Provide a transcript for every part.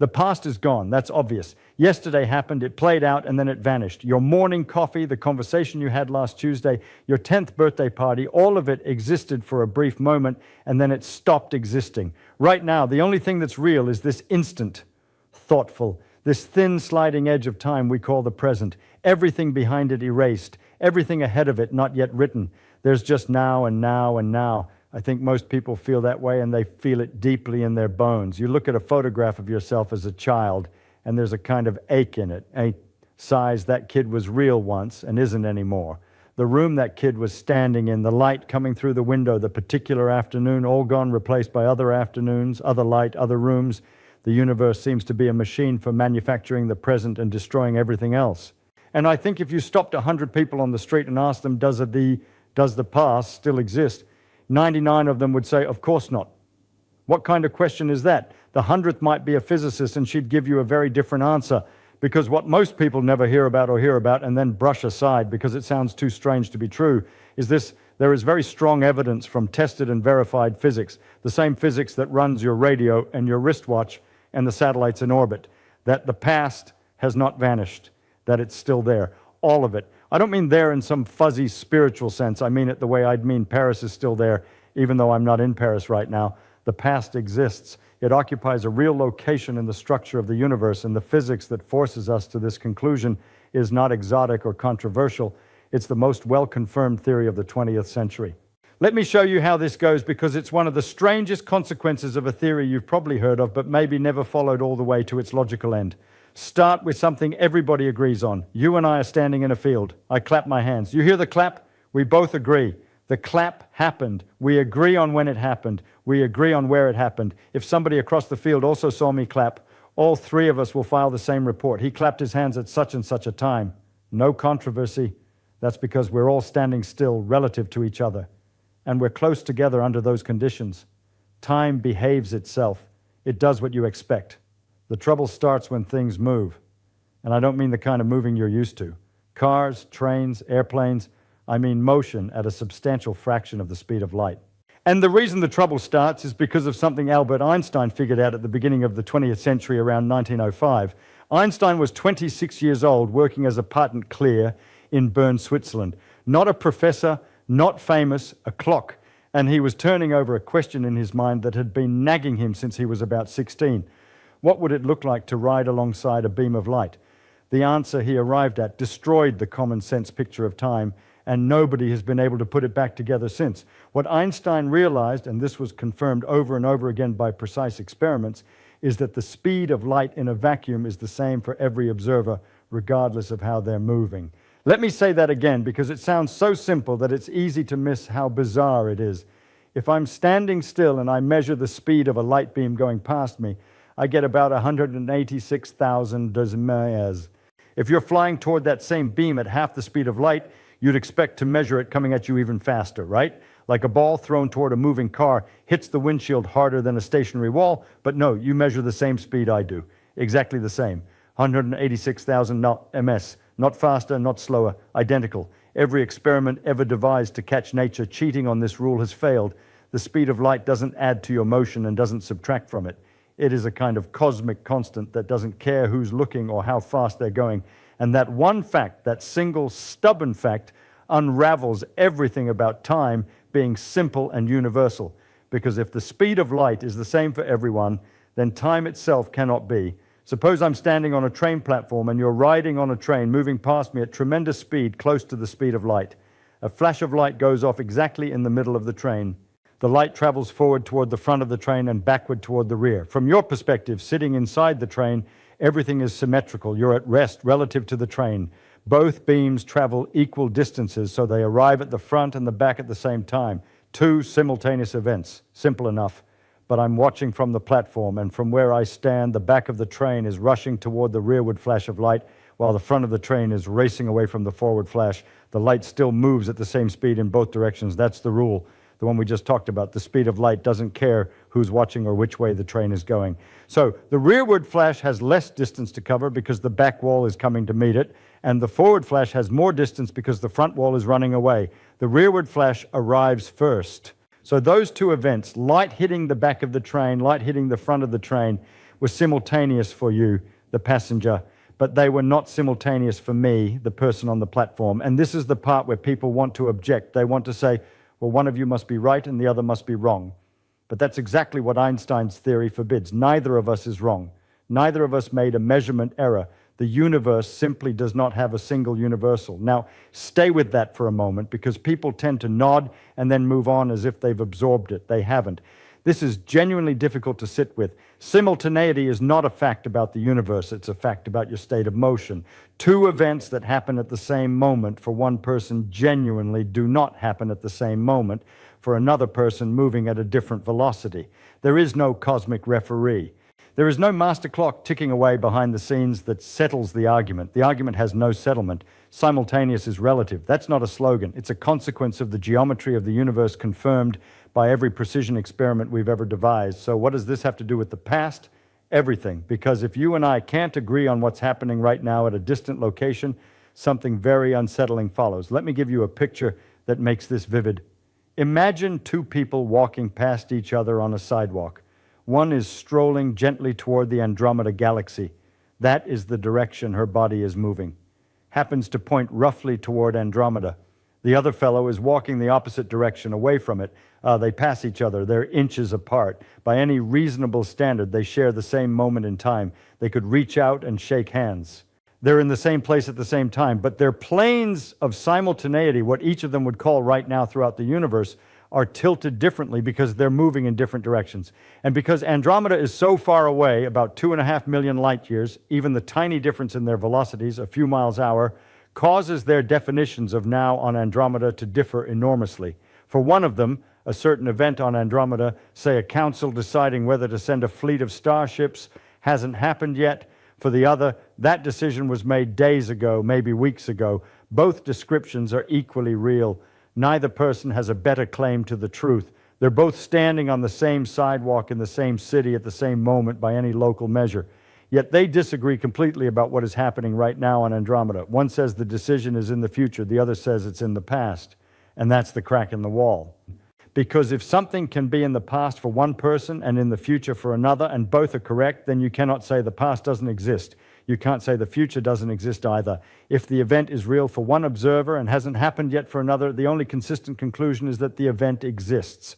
The past is gone, that's obvious. Yesterday happened, it played out, and then it vanished. Your morning coffee, the conversation you had last Tuesday, your 10th birthday party, all of it existed for a brief moment, and then it stopped existing. Right now, the only thing that's real is this instant, thoughtful, this thin sliding edge of time we call the present. Everything behind it erased, everything ahead of it not yet written. There's just now and now and now. I think most people feel that way, and they feel it deeply in their bones. You look at a photograph of yourself as a child, and there's a kind of ache in it. A size that kid was real once and isn't anymore. The room that kid was standing in, the light coming through the window, the particular afternoon, all gone, replaced by other afternoons, other light, other rooms. The universe seems to be a machine for manufacturing the present and destroying everything else. And I think if you stopped 100 people on the street and asked them, does the past still exist? 99 of them would say, of course not. What kind of question is that? The 100th might be a physicist, and she'd give you a very different answer, because what most people never hear about and then brush aside because it sounds too strange to be true is this: there is very strong evidence from tested and verified physics, the same physics that runs your radio and your wristwatch and the satellites in orbit, that the past has not vanished, that it's still there, all of it. I don't mean there in some fuzzy spiritual sense. I mean it the way I'd mean Paris is still there, even though I'm not in Paris right now. The past exists. It occupies a real location in the structure of the universe, and the physics that forces us to this conclusion is not exotic or controversial. It's the most well-confirmed theory of the 20th century. Let me show you how this goes, because it's one of the strangest consequences of a theory you've probably heard of, but maybe never followed all the way to its logical end. Start with something everybody agrees on. You and I are standing in a field. I clap my hands. You hear the clap? We both agree. The clap happened. We agree on when it happened. We agree on where it happened. If somebody across the field also saw me clap, all three of us will file the same report. He clapped his hands at such and such a time. No controversy. That's because we're all standing still relative to each other. And we're close together under those conditions. Time behaves itself. It does what you expect. The trouble starts when things move. And I don't mean the kind of moving you're used to. Cars, trains, airplanes. I mean motion at a substantial fraction of the speed of light. And the reason the trouble starts is because of something Albert Einstein figured out at the beginning of the 20th century, around 1905. Einstein was 26 years old, working as a patent clear in Bern, Switzerland. Not a professor, not famous, a clock. And he was turning over a question in his mind that had been nagging him since he was about 16. What would it look like to ride alongside a beam of light? The answer he arrived at destroyed the common sense picture of time, and nobody has been able to put it back together since. What Einstein realized, and this was confirmed over and over again by precise experiments, is that the speed of light in a vacuum is the same for every observer, regardless of how they're moving. Let me say that again, because it sounds so simple that it's easy to miss how bizarre it is. If I'm standing still and I measure the speed of a light beam going past me, I get about 186,000 dosimeters. If you're flying toward that same beam at half the speed of light, you'd expect to measure it coming at you even faster, right? Like a ball thrown toward a moving car hits the windshield harder than a stationary wall, but no, you measure the same speed I do. Exactly the same. 186,000 ms. Not faster, not slower, identical. Every experiment ever devised to catch nature cheating on this rule has failed. The speed of light doesn't add to your motion and doesn't subtract from it. It is a kind of cosmic constant that doesn't care who's looking or how fast they're going. And that one fact, that single stubborn fact, unravels everything about time being simple and universal. Because if the speed of light is the same for everyone, then time itself cannot be. Suppose I'm standing on a train platform and you're riding on a train moving past me at tremendous speed close to the speed of light. A flash of light goes off exactly in the middle of the train. The light travels forward toward the front of the train and backward toward the rear. From your perspective, sitting inside the train, everything is symmetrical. You're at rest relative to the train. Both beams travel equal distances, so they arrive at the front and the back at the same time. Two simultaneous events. Simple enough. But I'm watching from the platform, and from where I stand, the back of the train is rushing toward the rearward flash of light, while the front of the train is racing away from the forward flash. The light still moves at the same speed in both directions. That's the rule. The one we just talked about. The speed of light doesn't care who's watching or which way the train is going. So the rearward flash has less distance to cover because the back wall is coming to meet it, and the forward flash has more distance because the front wall is running away. The rearward flash arrives first. So those two events, light hitting the back of the train, light hitting the front of the train, were simultaneous for you, the passenger, but they were not simultaneous for me, the person on the platform. And this is the part where people want to object. They want to say, well, one of you must be right and the other must be wrong. But that's exactly what Einstein's theory forbids. Neither of us is wrong. Neither of us made a measurement error. The universe simply does not have a single universal. Now, stay with that for a moment, because people tend to nod and then move on as if they've absorbed it. They haven't. This is genuinely difficult to sit with. Simultaneity is not a fact about the universe. It's a fact about your state of motion. Two events that happen at the same moment for one person genuinely do not happen at the same moment for another person moving at a different velocity. There is no cosmic referee. There is no master clock ticking away behind the scenes that settles the argument. The argument has no settlement. Simultaneous is relative. That's not a slogan. It's a consequence of the geometry of the universe confirmed by every precision experiment we've ever devised. So what does this have to do with the past? Everything. Because if you and I can't agree on what's happening right now at a distant location, something very unsettling follows. Let me give you a picture that makes this vivid. Imagine two people walking past each other on a sidewalk. One is strolling gently toward the Andromeda galaxy. That is the direction her body is moving. Happens to point roughly toward Andromeda. The other fellow is walking the opposite direction away from it. They pass each other. They're inches apart. By any reasonable standard, they share the same moment in time. They could reach out and shake hands. They're in the same place at the same time, but their planes of simultaneity, what each of them would call right now throughout the universe, are tilted differently because they're moving in different directions. And because Andromeda is so far away, about 2.5 million light years, even the tiny difference in their velocities, a few miles an hour, causes their definitions of now on Andromeda to differ enormously. For one of them, a certain event on Andromeda, say a council deciding whether to send a fleet of starships, hasn't happened yet. For the other, that decision was made days ago, maybe weeks ago. Both descriptions are equally real. Neither person has a better claim to the truth. They're both standing on the same sidewalk in the same city at the same moment by any local measure. Yet they disagree completely about what is happening right now on Andromeda. One says the decision is in the future, the other says it's in the past. And that's the crack in the wall. Because if something can be in the past for one person and in the future for another, and both are correct, then you cannot say the past doesn't exist. You can't say the future doesn't exist either. If the event is real for one observer and hasn't happened yet for another, the only consistent conclusion is that the event exists.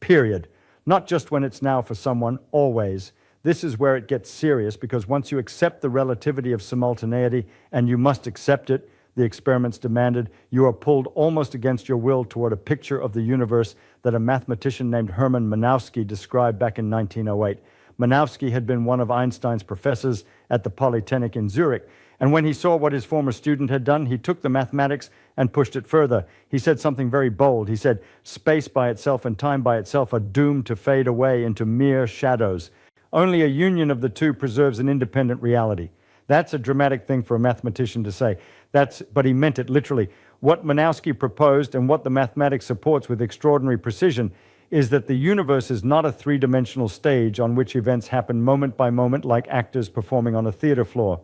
Period. Not just when it's now for someone, always. This is where it gets serious, because once you accept the relativity of simultaneity, and you must accept it, the experiments demanded, you are pulled almost against your will toward a picture of the universe that a mathematician named Hermann Manowski described back in 1908. Manowski had been one of Einstein's professors at the Polytechnic in Zurich, and when he saw what his former student had done, he took the mathematics and pushed it further. He said something very bold. He said, space by itself and time by itself are doomed to fade away into mere shadows. Only a union of the two preserves an independent reality. That's a dramatic thing for a mathematician to say. But he meant it literally. What Manowski proposed and what the mathematics supports with extraordinary precision is that the universe is not a three-dimensional stage on which events happen moment by moment like actors performing on a theater floor.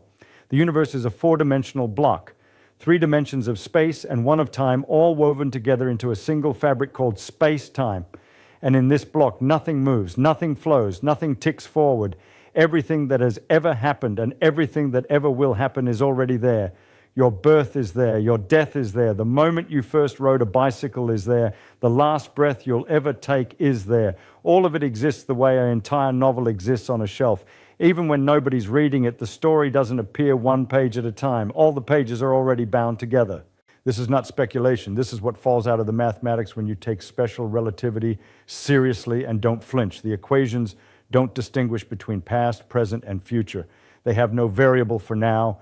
The universe is a four-dimensional block, 3 dimensions of space and 1 of time, all woven together into a single fabric called space-time. And in this block, nothing moves, nothing flows, nothing ticks forward. Everything that has ever happened and everything that ever will happen is already there. Your birth is there. Your death is there. The moment you first rode a bicycle is there. The last breath you'll ever take is there. All of it exists the way an entire novel exists on a shelf. Even when nobody's reading it, the story doesn't appear one page at a time. All the pages are already bound together. This is not speculation. This is what falls out of the mathematics when you take special relativity seriously and don't flinch. The equations don't distinguish between past, present, and future. They have no variable for now.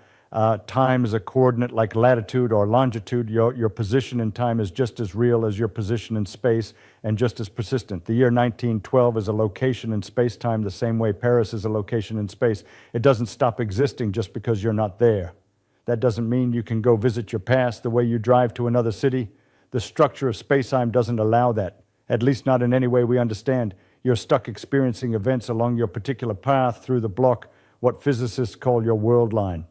Time is a coordinate like latitude or longitude. Your position in time is just as real as your position in space and just as persistent. The year 1912 is a location in space-time the same way Paris is a location in space. It doesn't stop existing just because you're not there. That doesn't mean you can go visit your past the way you drive to another city. The structure of space-time doesn't allow that, at least not in any way we understand. You're stuck experiencing events along your particular path through the block, what physicists call your world line.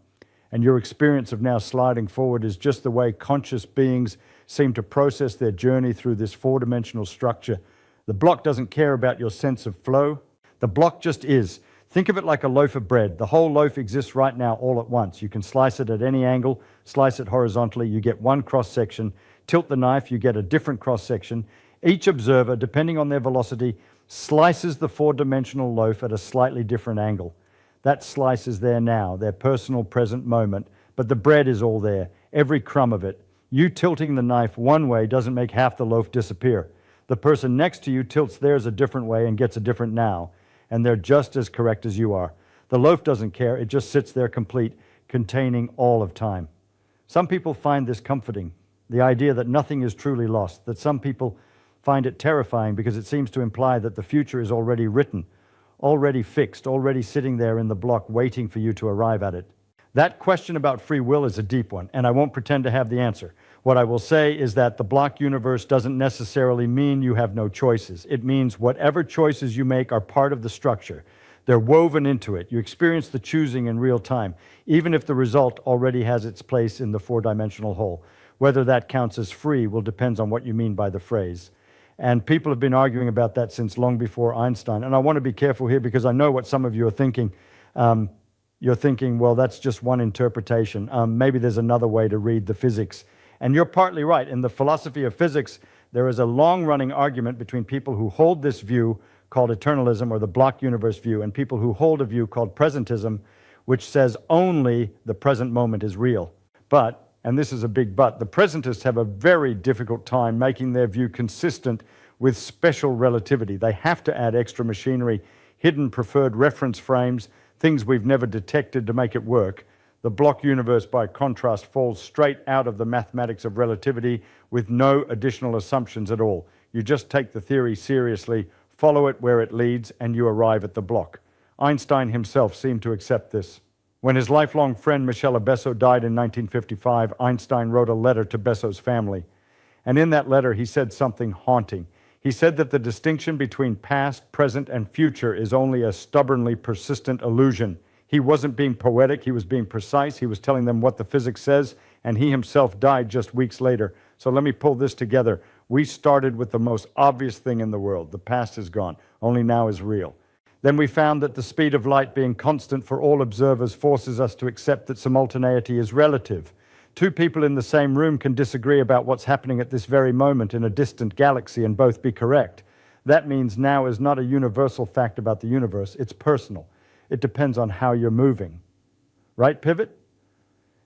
And your experience of now sliding forward is just the way conscious beings seem to process their journey through this four-dimensional structure. The block doesn't care about your sense of flow. The block just is. Think of it like a loaf of bread. The whole loaf exists right now all at once. You can slice it at any angle, slice it horizontally, you get one cross-section. Tilt the knife, you get a different cross-section. Each observer, depending on their velocity, slices the four-dimensional loaf at a slightly different angle. That slice is there now, their personal present moment, but the bread is all there, every crumb of it. You tilting the knife one way doesn't make half the loaf disappear. The person next to you tilts theirs a different way and gets a different now, and they're just as correct as you are. The loaf doesn't care, it just sits there complete, containing all of time. Some people find this comforting, the idea that nothing is truly lost, that some people find it terrifying because it seems to imply that the future is already written, already fixed, already sitting there in the block waiting for you to arrive at it. That question about free will is a deep one, and I won't pretend to have the answer. What I will say is that the block universe doesn't necessarily mean you have no choices. It means whatever choices you make are part of the structure. They're woven into it. You experience the choosing in real time, even if the result already has its place in the four-dimensional whole. Whether that counts as free will depend on what you mean by the phrase. And people have been arguing about that since long before Einstein. And I want to be careful here because I know what some of you are thinking. You're thinking, well, that's just one interpretation. Maybe there's another way to read the physics. And you're partly right. In the philosophy of physics, there is a long-running argument between people who hold this view called eternalism or the block universe view and people who hold a view called presentism, which says only the present moment is real. But, and this is a big but, the presentists have a very difficult time making their view consistent with special relativity. They have to add extra machinery, hidden preferred reference frames, things we've never detected to make it work. The block universe, by contrast, falls straight out of the mathematics of relativity with no additional assumptions at all. You just take the theory seriously, follow it where it leads, and you arrive at the block. Einstein himself seemed to accept this. When his lifelong friend Michele Besso died in 1955, Einstein wrote a letter to Besso's family. And in that letter, he said something haunting. He said that the distinction between past, present, and future is only a stubbornly persistent illusion. He wasn't being poetic, he was being precise, he was telling them what the physics says, and he himself died just weeks later. So let me pull this together. We started with the most obvious thing in the world. The past is gone, only now is real. Then we found that the speed of light being constant for all observers forces us to accept that simultaneity is relative. Two people in the same room can disagree about what's happening at this very moment in a distant galaxy and both be correct. That means now is not a universal fact about the universe, it's personal. It depends on how you're moving. Right, Pivot?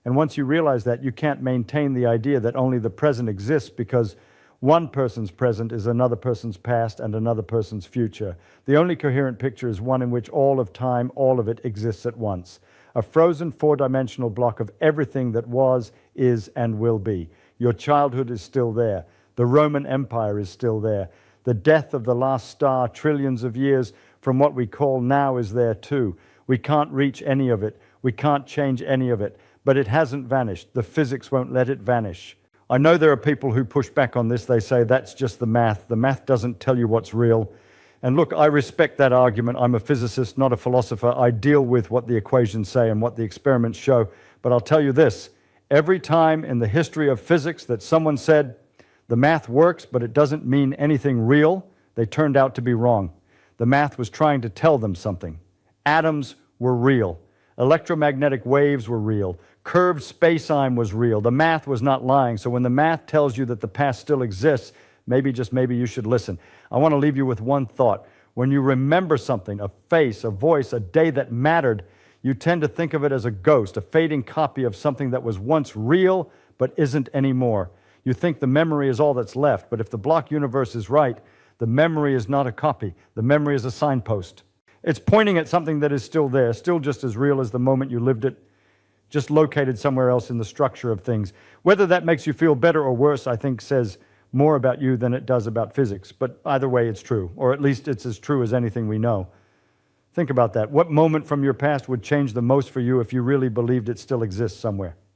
And once you realize that, you can't maintain the idea that only the present exists because one person's present is another person's past and another person's future. The only coherent picture is one in which all of time, all of it exists at once. A frozen four-dimensional block of everything that was, is, and will be. Your childhood is still there. The Roman Empire is still there. The death of the last star trillions of years from what we call now is there too. We can't reach any of it. We can't change any of it. But it hasn't vanished. The physics won't let it vanish. I know there are people who push back on this. They say that's just the math. The math doesn't tell you what's real. And look, I respect that argument. I'm a physicist, not a philosopher. I deal with what the equations say and what the experiments show. But I'll tell you this. Every time in the history of physics that someone said the math works, but it doesn't mean anything real, they turned out to be wrong. The math was trying to tell them something. Atoms were real. Electromagnetic waves were real. Curved space-time was real. The math was not lying. So when the math tells you that the past still exists, maybe, just maybe, you should listen. I want to leave you with one thought. When you remember something, a face, a voice, a day that mattered, you tend to think of it as a ghost, a fading copy of something that was once real but isn't anymore. You think the memory is all that's left, but if the block universe is right, the memory is not a copy. The memory is a signpost. It's pointing at something that is still there, still just as real as the moment you lived it, just located somewhere else in the structure of things. Whether that makes you feel better or worse, I think says more about you than it does about physics. But either way, it's true, or at least it's as true as anything we know. Think about that. What moment from your past would change the most for you if you really believed it still exists somewhere?